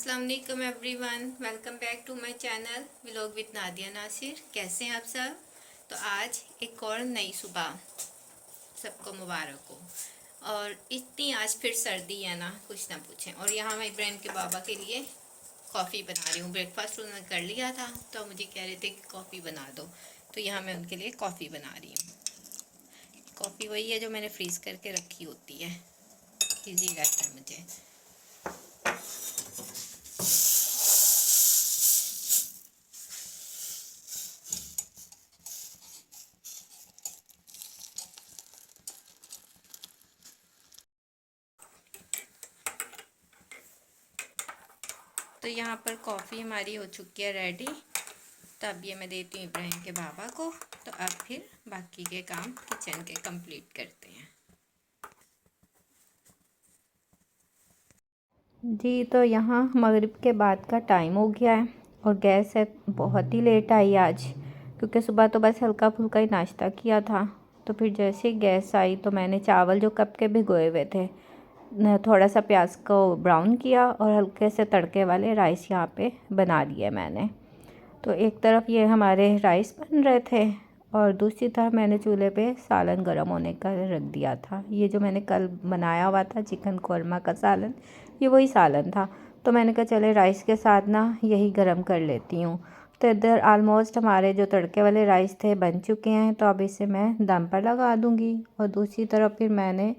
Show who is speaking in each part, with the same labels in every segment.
Speaker 1: अस्सलाम वालेकुम everyone, welcome back to my channel vlog with Nadia Nasir. कैसे हैं आप सब? तो आज एक और नई सुबह सबको मुबारक हो। और इतनी आज फिर सर्दी है ना, कुछ ना पूछें। और यहाँ मैं इब्राहिम के बाबा के लिए कॉफ़ी बना रही हूँ। ब्रेकफास्ट उन्होंने कर लिया था तो मुझे कह रहे थे कि कॉफ़ी बना दो, तो यहाँ मैं उनके लिए कॉफ़ी बना रही हूँ। कॉफ़ी वही है जो मैंने फ्रीज़ करके रखी होती है, ईजी रहता है मुझे। तो यहाँ पर कॉफ़ी हमारी हो चुकी है रेडी। तो अब ये मैं देती हूँ इब्राहिम के बाबा को। तो अब फिर बाकी के काम किचन के कंप्लीट करते हैं। जी, तो यहाँ मगरिब के बाद का टाइम हो गया है और गैस है बहुत ही लेट आई आज, क्योंकि सुबह तो बस हल्का फुल्का ही नाश्ता किया था। तो फिर जैसे ही गैस आई तो मैंने चावल जो कप के भिगोए हुए थे, थोड़ा सा प्याज को ब्राउन किया और हल्के से तड़के वाले राइस यहाँ पे बना लिए मैंने। तो एक तरफ ये हमारे राइस बन रहे थे और दूसरी तरफ मैंने चूल्हे पे सालन गर्म होने का रख दिया था। ये जो मैंने कल बनाया हुआ था चिकन कौरमा का सालन, ये वही सालन था। तो मैंने कहा चले राइस के साथ ना यही गर्म कर लेती हूँ। तो इधर आलमोस्ट हमारे जो तड़के वाले राइस थे बन चुके हैं, तो अब इसे मैं दम पर लगा दूँगी। और दूसरी तरफ फिर मैंने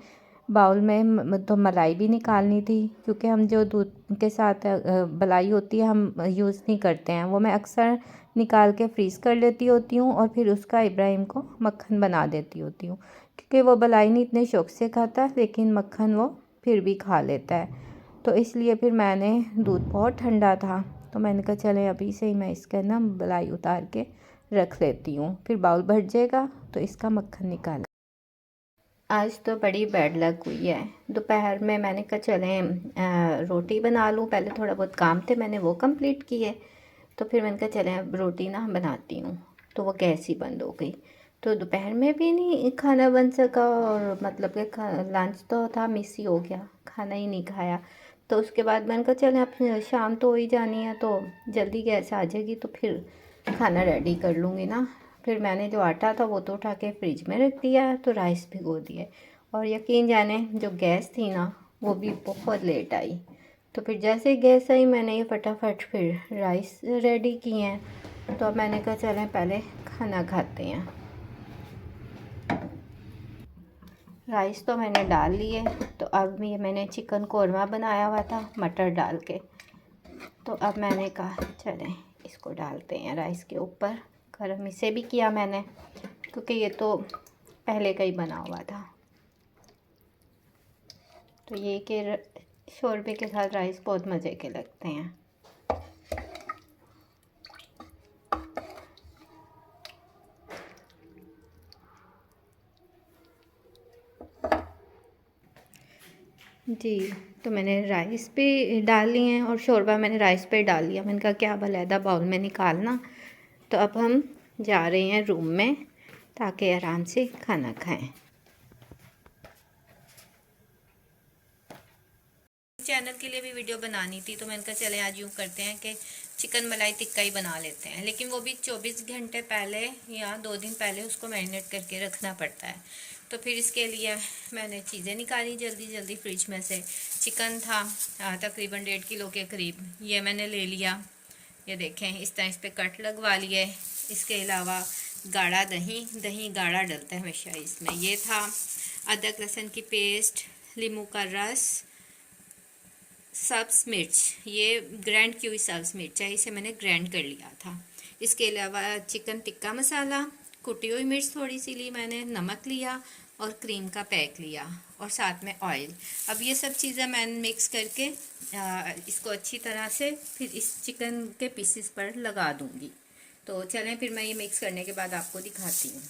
Speaker 1: बाउल में तो मलाई भी निकालनी थी, क्योंकि हम जो दूध के साथ मलाई होती है हम यूज़ नहीं करते हैं, वो मैं अक्सर निकाल के फ्रीज़ कर लेती होती हूँ और फिर उसका इब्राहिम को मक्खन बना देती होती हूँ, क्योंकि वो मलाई नहीं इतने शौक़ से खाता, लेकिन मक्खन वो फिर भी खा लेता है। तो इसलिए फिर मैंने दूध बहुत ठंडा था तो मैंने कहा चले अभी से ही मैं इसका ना मलाई उतार के रख लेती हूँ, फिर बाउल भर जाएगा तो इसका मक्खन निकाल। आज तो बड़ी बैड लक हुई है। दोपहर में मैंने कहा चलें रोटी बना लूँ, पहले थोड़ा बहुत काम थे मैंने वो कंप्लीट किए। तो फिर मैंने कहा चलें अब रोटी ना बनाती हूँ, तो वो गैस ही बंद हो गई। तो दोपहर में भी नहीं खाना बन सका और मतलब कि लंच तो था मिस ही हो गया, खाना ही नहीं खाया। तो उसके बाद मैंने कहा चलें अब शाम तो हो ही जानी है, तो जल्दी गैस आ जाएगी तो फिर खाना रेडी कर लूँगी ना। फिर मैंने जो आटा था वो तो उठा के फ्रिज में रख दिया, तो राइस भिगो दिए। और यकीन जाने जो गैस थी ना वो भी बहुत लेट आई। तो फिर जैसे ही गैस आई मैंने ये फटाफट फिर राइस रेडी किए हैं। तो अब मैंने कहा चलें पहले खाना खाते हैं। राइस तो मैंने डाल लिए। तो अब ये मैंने चिकन कौरमा बनाया हुआ था मटर डाल के, तो अब मैंने कहा चलें इसको डालते हैं राइस के ऊपर। गरम इसे भी किया मैंने, क्योंकि ये तो पहले का ही बना हुआ था। तो ये कि शोरबे के साथ राइस बहुत मज़े के लगते हैं। जी, तो मैंने राइस पे डाल लिए हैं और शोरबा मैंने राइस पे डाल लिया। मैंने कहा क्या अब अलहदा बाउल में निकालना। तो अब हम जा रहे हैं रूम में ताकि आराम से खाना खाएं। चैनल के लिए भी वीडियो बनानी थी, तो मैंने कहा चले आज यूँ करते हैं कि चिकन मलाई टिक्का ही बना लेते हैं, लेकिन वो भी 24 घंटे पहले या 2 दिन पहले उसको मैरिनेट करके रखना पड़ता है। तो फिर इसके लिए मैंने चीज़ें निकाली जल्दी जल्दी फ्रिज में से। चिकन था तकरीबन 1.5 किलो के करीब, ये मैंने ले लिया। ये देखें इस तरह इस पर कट लगवा लिए। इसके अलावा गाढ़ा दही, दही गाढ़ा डलता है हमेशा इसमें। ये था अदरक लहसुन की पेस्ट, नींबू का रस, सब्ज़ मिर्च, ये ग्राइंड की हुई सब्ज़ मिर्च है, इसे मैंने ग्राइंड कर लिया था। इसके अलावा चिकन टिक्का मसाला, कुटी हुई मिर्च थोड़ी सी ली मैंने, नमक लिया और क्रीम का पैक लिया और साथ में ऑयल। अब ये सब चीज़ें मैंने मिक्स करके इसको अच्छी तरह से फिर इस चिकन के पीसेस पर लगा दूंगी। तो चलें फिर मैं ये मिक्स करने के बाद आपको दिखाती हूँ।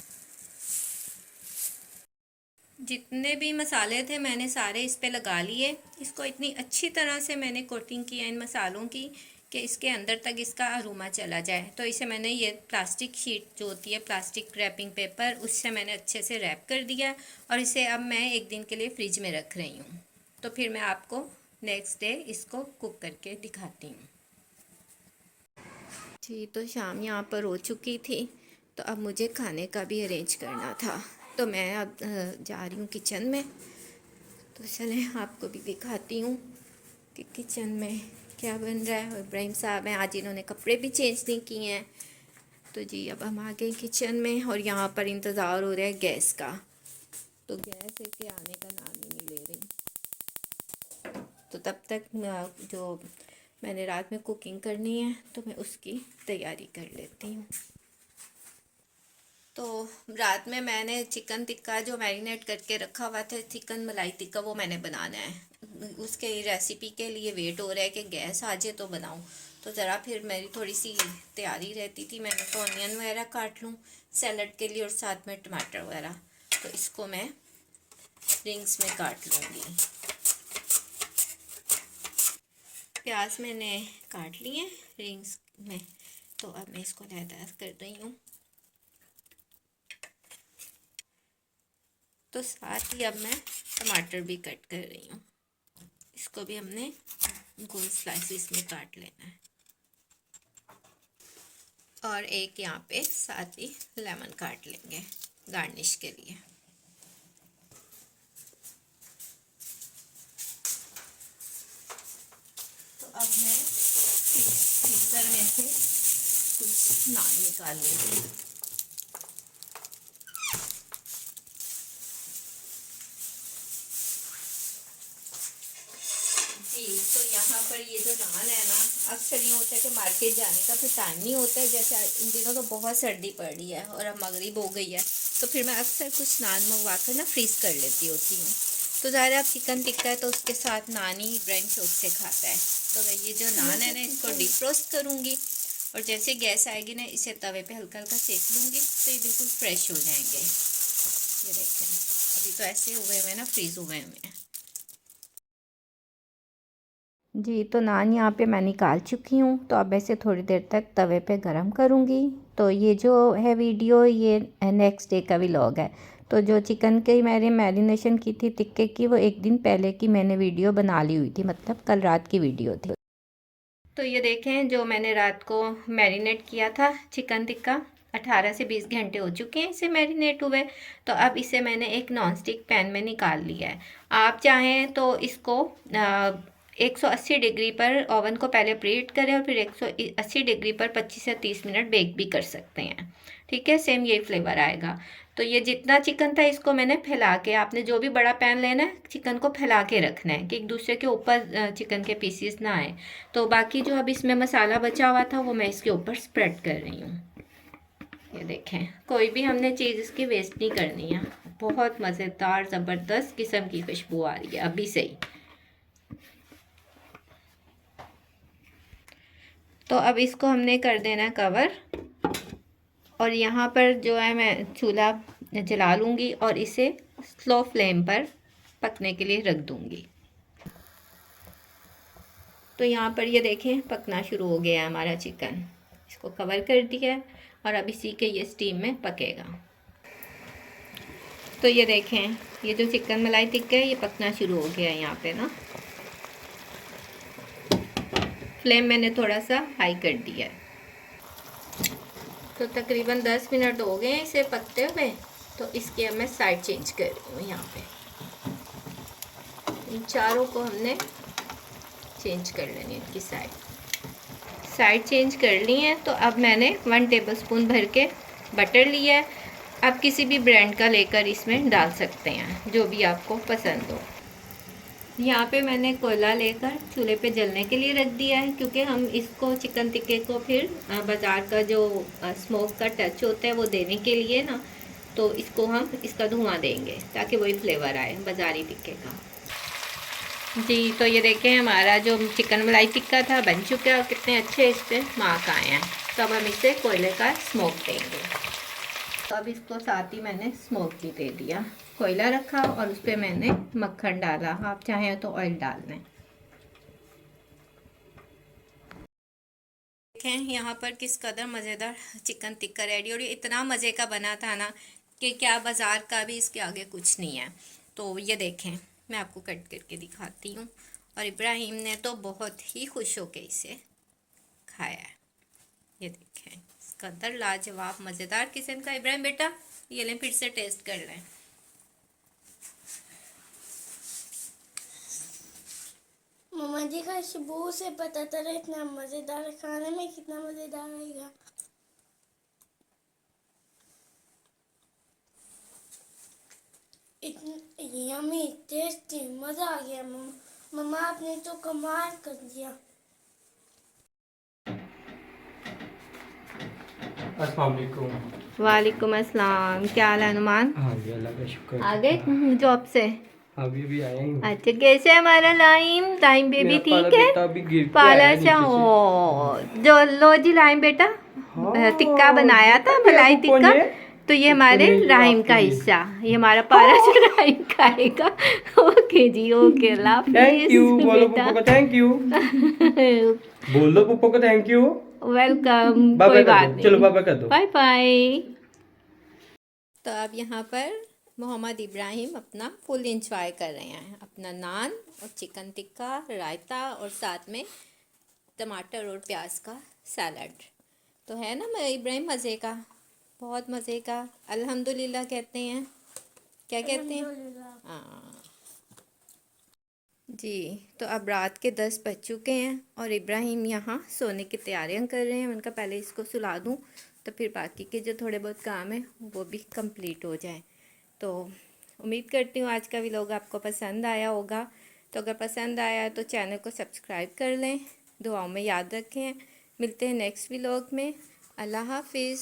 Speaker 1: जितने भी मसाले थे मैंने सारे इस पे लगा लिए। इसको इतनी अच्छी तरह से मैंने कोटिंग किया इन मसालों की कि इसके अंदर तक इसका अरोमा चला जाए। तो इसे मैंने ये प्लास्टिक शीट जो होती है प्लास्टिक रैपिंग पेपर, उससे मैंने अच्छे से रैप कर दिया और इसे अब मैं 1 दिन के लिए फ्रिज में रख रही हूँ। तो फिर मैं आपको नेक्स्ट डे इसको कुक करके दिखाती हूँ। जी, तो शाम यहाँ पर हो चुकी थी, तो अब मुझे खाने का भी अरेंज करना था, तो मैं अब जा रही हूँ किचन में। तो चलें आपको भी दिखाती हूँ कि किचन में क्या बन रहा है। और इब्राहिम साहब हैं, आज इन्होंने कपड़े भी चेंज नहीं किए हैं। तो जी अब हम आ गए किचन में, और यहाँ पर इंतज़ार हो रहा है गैस का। तो गैस इसके आने का नाम ही नहीं ले रही। तो तब तक जो मैंने रात में कुकिंग करनी है, तो मैं उसकी तैयारी कर लेती हूँ। तो रात में मैंने चिकन टिक्का जो मैरिनेट करके रखा हुआ था, चिकन मलाई टिक्का, वो मैंने बनाना है। उसके रेसिपी के लिए वेट हो रहा है कि गैस आ जाए तो बनाऊं। तो ज़रा फिर मेरी थोड़ी सी तैयारी रहती थी, मैंने तो ऑनियन वगैरह काट लूँ सैलड के लिए, और साथ में टमाटर वगैरह। तो इसको मैं रिंग्स में काट लूँगी। प्याज मैंने काट लिए रिंग्स में, तो अब मैं इसको लहदा कर रही हूँ। तो साथ ही अब मैं टमाटर भी कट कर रही हूँ, इसको भी हमने गोल स्लाइसिस में काट लेना है। और एक यहाँ पे साथ ही लेमन काट लेंगे गार्निश के लिए। तो अब मैं फ्रीज़र में से कुछ नान निकाल लूँगी। जी, तो यहाँ पर ये जो नान है ना, अक्सर ये होता है कि मार्केट जाने का फिर टाइम नहीं होता है। जैसे इन दिनों तो बहुत सर्दी पड़ रही है और अब मगरिब हो गई है, तो फिर मैं अक्सर कुछ नान मंगवा कर ना फ्रीज़ कर लेती होती हूँ। तो ज़ाहिर अब चिकन टिक्का है तो उसके साथ नान ही ब्रेड शौक से खाता है। तो मैं ये जो नान है ना, इसको डीप रोस्ट करूँगी, और जैसे गैस आएगी ना, इसे तवे पे हल्का हल्का सेक लूँगी, तो ये बिल्कुल फ्रेश हो जाएंगे। ये देखें, अभी तो ऐसे हुए हुए ना, फ्रीज़ हुए हुए हैं। जी, तो नान यहाँ पे मैं निकाल चुकी हूँ, तो अब ऐसे थोड़ी देर तक तवे पे गरम करूँगी। तो ये जो है वीडियो, ये नेक्स्ट डे का व्लॉग है। तो जो चिकन की मैंने मैरिनेशन की थी टिक्के की, वो एक दिन पहले की मैंने वीडियो बना ली हुई थी, मतलब कल रात की वीडियो थी। तो ये देखें, जो मैंने रात को मैरिनेट किया था चिकन टिक्का, 18 से 20 घंटे हो चुके हैं इसे मैरिनेट हुए। तो अब इसे मैंने एक नॉन स्टिक पैन में निकाल लिया है। आप चाहें तो इसको 180 डिग्री पर ओवन को पहले प्रीहीट करें, और फिर 180 डिग्री पर 25 से 30 मिनट बेक भी कर सकते हैं। ठीक है, सेम यही फ्लेवर आएगा। तो ये जितना चिकन था, इसको मैंने फैला के, आपने जो भी बड़ा पैन लेना है, चिकन को फैला के रखना है कि एक दूसरे के ऊपर चिकन के पीसीस ना आए। तो बाकी जो अब इसमें मसाला बचा हुआ था, वो मैं इसके ऊपर स्प्रेड कर रही हूँ। ये देखें, कोई भी हमने चीज़ इसकी वेस्ट नहीं करनी है। बहुत मज़ेदार ज़बरदस्त किस्म की खुशबू आ रही है अभी से ही। तो अब इसको हमने कर देना कवर, और यहाँ पर जो है मैं चूल्हा जला लूँगी और इसे स्लो फ्लेम पर पकने के लिए रख दूँगी। तो यहाँ पर ये देखें, पकना शुरू हो गया है हमारा चिकन। इसको कवर कर दिया है, और अब इसी के ये स्टीम में पकेगा। तो ये देखें, ये जो चिकन मलाई टिक्का है, ये पकना शुरू हो गया है यहाँ पे ना। फ्लेम मैंने थोड़ा सा हाई कर दिया है। तो तकरीबन 10 मिनट हो गए हैं इसे पकते हुए। तो इसकी अब मैं साइड चेंज कर रही हूँ। यहाँ पे इन चारों को हमने चेंज कर लेनी है, इनकी साइड चेंज कर ली है। तो अब मैंने 1 टेबलस्पून भर के बटर लिया है। आप किसी भी ब्रांड का लेकर इसमें डाल सकते हैं, जो भी आपको पसंद हो। यहाँ पे मैंने कोयला लेकर चूल्हे पे जलने के लिए रख दिया है, क्योंकि हम इसको चिकन टिक्के को फिर बाज़ार का जो स्मोक का टच होता है वो देने के लिए ना, तो इसको हम इसका धुआं देंगे ताकि वही फ्लेवर आए बाज़ारी टिक्के का। जी, तो ये देखें, हमारा जो चिकन मलाई टिक्का था बन चुका है, और कितने अच्छे इस पर मार्क आए हैं। तो अब हम इसे कोयले का स्मोक देंगे। तो अब इसको साथ ही मैंने स्मोक भी दे दिया। कोयला रखा और उस पर मैंने मक्खन डाला, आप चाहें तो ऑयल डाल लें। देखें यहाँ पर किस कदर मज़ेदार चिकन टिक्का रेडी, और ये इतना मज़े का बना था ना कि क्या बाज़ार का भी इसके आगे कुछ नहीं है। तो ये देखें, मैं आपको कट करके दिखाती हूँ, और इब्राहिम ने तो बहुत ही खुश होके इसे खाया है। ये देखें, इसका कदर लाजवाब मज़ेदार किस्म का। इब्राहिम बेटा ये लें, फिर से टेस्ट कर लें।
Speaker 2: मम्मा जी का खुशबू से पता चला इतना मजेदार, खाने में कितना मजेदार आएगा। इतनी यम्मी टेस्टी, मजा आ गया। मम्मा आपने तो कमाल कर दिया।
Speaker 3: अस्सलाम वालेकुम।
Speaker 1: वालेकुम अस्सलाम, क्या हाल है अनुमान?
Speaker 3: हाँ जी, अल्लाह का शुक्र।
Speaker 1: आ गए जॉब से?
Speaker 3: अभी भी आए हैं।
Speaker 1: अच्छा, कैसे है हमारा लाइम? लाइम बेबी
Speaker 3: मेरा पाला
Speaker 1: ठीक है?
Speaker 3: बेटा अभी गिर के
Speaker 1: पाला
Speaker 3: आया
Speaker 1: से
Speaker 3: नीचे
Speaker 1: हो जो लो जी लाइम बेटा।
Speaker 3: हाँ,
Speaker 1: टिक्का बनाया था,
Speaker 3: कितना
Speaker 1: मलाई
Speaker 3: दिया
Speaker 1: टिक्का।
Speaker 3: कुपन
Speaker 1: तो ये हमारे
Speaker 3: ये
Speaker 1: राहिम
Speaker 3: आपके
Speaker 1: का
Speaker 3: लिए।
Speaker 1: हिस्सा, ये हमारा पारा जो राहिम खाएगा। ओके जी, ओके, अल्लाह
Speaker 3: थैंक यू
Speaker 1: हाफिज
Speaker 3: बोलो
Speaker 1: बेटा।
Speaker 3: पप्पा को, थैंक यू बोल दो पप्पा को, थैंक यू।
Speaker 1: वेलकम,
Speaker 3: बाय
Speaker 1: कोई
Speaker 3: कर
Speaker 1: बात
Speaker 3: दो,
Speaker 1: नहीं।
Speaker 3: चलो बाय बाय कर दो।
Speaker 1: Bye bye. तो अब यहाँ पर मोहम्मद इब्राहिम अपना फुल इंजॉय कर रहे हैं, अपना नान और चिकन टिक्का, रायता और साथ में टमाटर और प्याज का सैलड। तो है ना इब्राहिम, मज़े का, बहुत मज़े का। अल्हम्दुलिल्लाह कहते हैं, क्या कहते हैं? हाँ जी। तो अब रात के 10 बज चुके हैं और इब्राहिम यहाँ सोने की तैयारियां कर रहे हैं। उनका पहले इसको सुला दूँ तो फिर बाकी के जो थोड़े बहुत काम हैं वो भी कंप्लीट हो जाए। तो उम्मीद करती हूँ आज का व्लॉग आपको पसंद आया होगा। तो अगर पसंद आया तो चैनल को सब्सक्राइब कर लें, दुआओं में याद रखें। मिलते हैं नेक्स्ट व्लॉग में। अल्लाह हाफिज़।